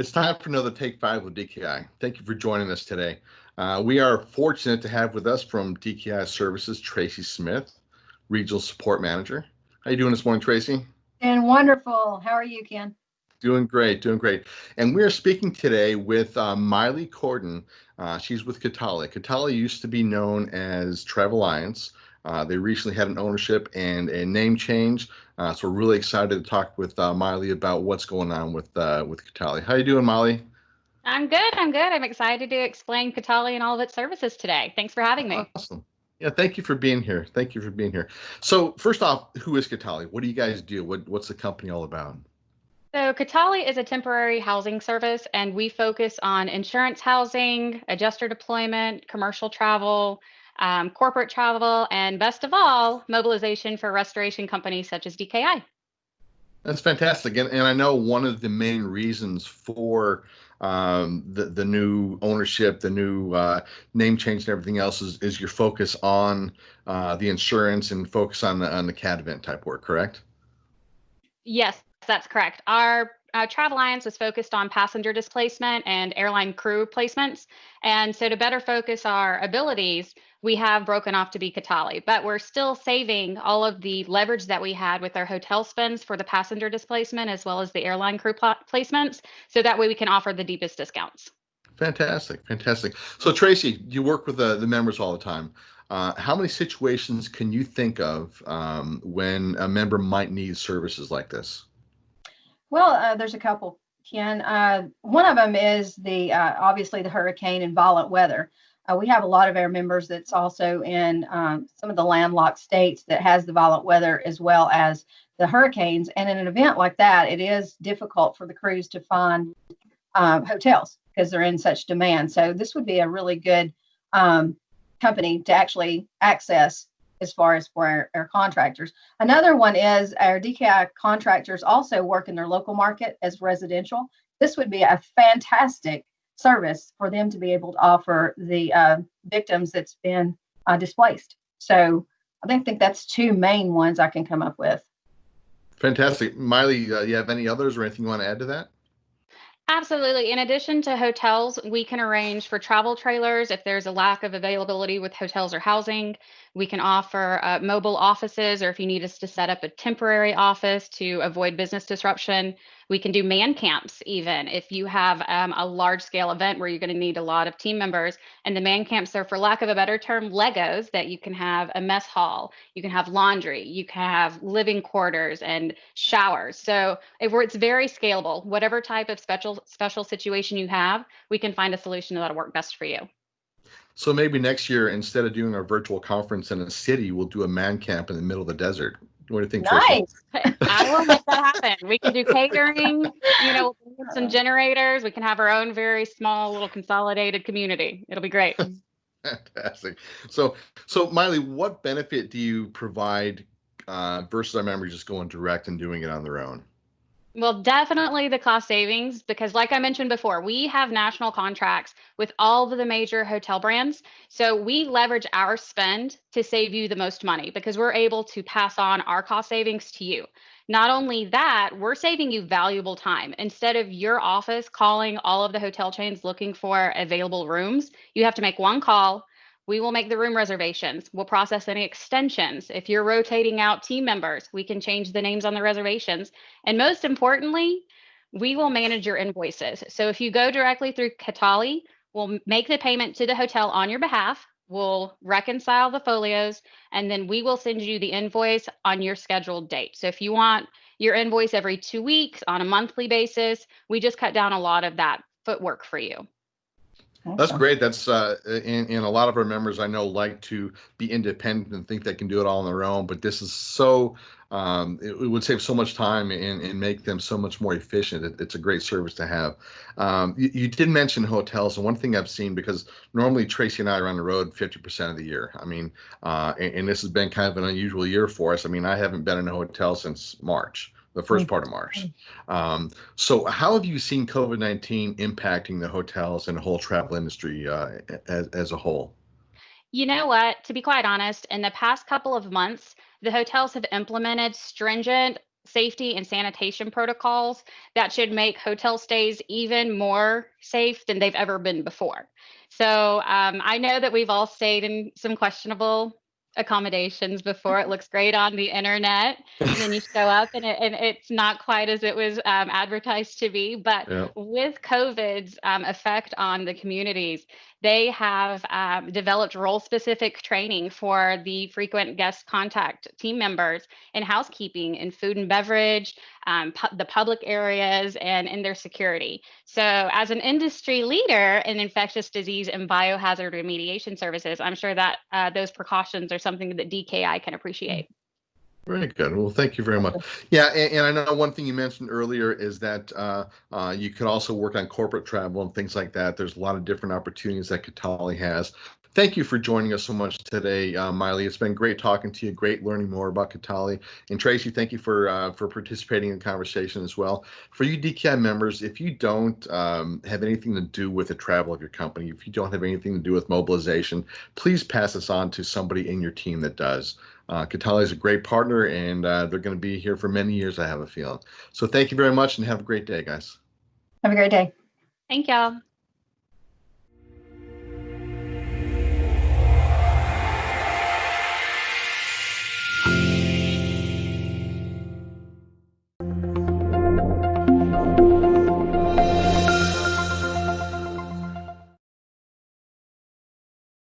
It's time for another Take 5 with DKI. Thank you for joining us today. We are fortunate to have with us from DKI Services, Tracy Smith, Regional Support Manager. How you doing this morning, Tracy? And wonderful. How are you, Ken? Doing great, doing great. And we are speaking today with Miley Corden. She's with CATALE. CATALE used to be known as Travel Alliance. They recently had an ownership and a name change. So we're really excited to talk with Miley about what's going on with CATALE. How you doing, Miley? I'm good. I'm good. I'm excited to explain CATALE and all of its services today. Thanks for having me. Awesome. Yeah, thank you for being here. Thank you for being here. So first off, who is CATALE? What do you guys do? What's the company all about? So CATALE is a temporary housing service, and we focus on insurance housing, adjuster deployment, commercial travel, corporate travel, and best of all, mobilization for restoration companies such as DKI. That's fantastic. And I know one of the main reasons for the new ownership, the new name change and everything else is your focus on the insurance and focus on the CAT event type work, correct? Yes, that's correct. Our Travel Alliance is focused on passenger displacement and airline crew placements. And so to better focus our abilities, we have broken off to be CATALE, but we're still saving all of the leverage that we had with our hotel spends for the passenger displacement as well as the airline crew placements. So that way we can offer the deepest discounts. Fantastic, fantastic. So Tracy, you work with the members all the time. How many situations can you think of when a member might need services like this? Well, there's a couple, Ken. One of them is the obviously the hurricane and violent weather. We have a lot of our members that's also in some of the landlocked states that has the violent weather as well as the hurricanes. And in an event like that, it is difficult for the crews to find hotels because they're in such demand. So this would be a really good company to actually access as far as for our contractors. Another one is our DKI contractors also work in their local market as residential. This would be a fantastic service for them to be able to offer the victims that's been displaced. So I think that's two main ones I can come up with. Fantastic. Miley, you have any others or anything you want to add to that? Absolutely. In addition to hotels, we can arrange for travel trailers if there's a lack of availability with hotels or housing. We can offer mobile offices, or if you need us to set up a temporary office to avoid business disruption. We can do man camps even if you have a large scale event where you're going to need a lot of team members. And the man camps are, for lack of a better term, Legos that you can have a mess hall, you can have laundry, you can have living quarters and showers. So it's very scalable. Whatever type of special situation you have, we can find a solution that'll work best for you. So maybe next year, instead of doing our virtual conference in a city, we'll do a man camp in the middle of the desert. What do you think, Tracy? Nice. I will make that happen. We can do catering, some generators. We can have our own very small little consolidated community. It'll be great. Fantastic. So Miley, what benefit do you provide versus our members just going direct and doing it on their own? Well, definitely the cost savings, because like I mentioned before, we have national contracts with all of the major hotel brands. So we leverage our spend to save you the most money because we're able to pass on our cost savings to you. Not only that, we're saving you valuable time. Instead of your office calling all of the hotel chains looking for available rooms, you have to make one call. We will make the room reservations. We'll process any extensions. If you're rotating out team members, we can change the names on the reservations. And most importantly, we will manage your invoices. So if you go directly through CATALE, we'll make the payment to the hotel on your behalf. We'll reconcile the folios, and then we will send you the invoice on your scheduled date. So if you want your invoice every 2 weeks on a monthly basis, we just cut down a lot of that footwork for you. That's great. That's and a lot of our members I know like to be independent and think they can do it all on their own. But this is so it would save so much time and make them so much more efficient. It's a great service to have. You did mention hotels, and one thing I've seen, because normally Tracy and I are on the road 50% of the year. I mean, and this has been kind of an unusual year for us. I mean, I haven't been in a hotel since March. The first part of March. So how have you seen COVID-19 impacting the hotels and the whole travel industry as a whole? You know what? To be quite honest, in the past couple of months, the hotels have implemented stringent safety and sanitation protocols that should make hotel stays even more safe than they've ever been before. So I know that we've all stayed in some questionable accommodations before. It looks great on the internet, and then you show up and it's not quite as it was advertised to be. But Yeah. with COVID's effect on the communities, they have developed role specific training for the frequent guest contact team members in housekeeping, in food and beverage, the public areas, and in their security. So, as an industry leader in infectious disease and biohazard remediation services, I'm sure that those precautions are something that DKI can appreciate. Very good. Well, thank you very much. Yeah, and I know one thing you mentioned earlier is that you could also work on corporate travel and things like that. There's a lot of different opportunities that CATALE has. Thank you for joining us so much today, Miley. It's been great talking to you, great learning more about CATALE. And Tracy, thank you for participating in the conversation as well. For you DKI members, if you don't have anything to do with the travel of your company, if you don't have anything to do with mobilization, please pass this on to somebody in your team that does. CATALE is a great partner, and they're going to be here for many years, I have a feeling. So thank you very much, and have a great day, guys. Have a great day. Thank y'all.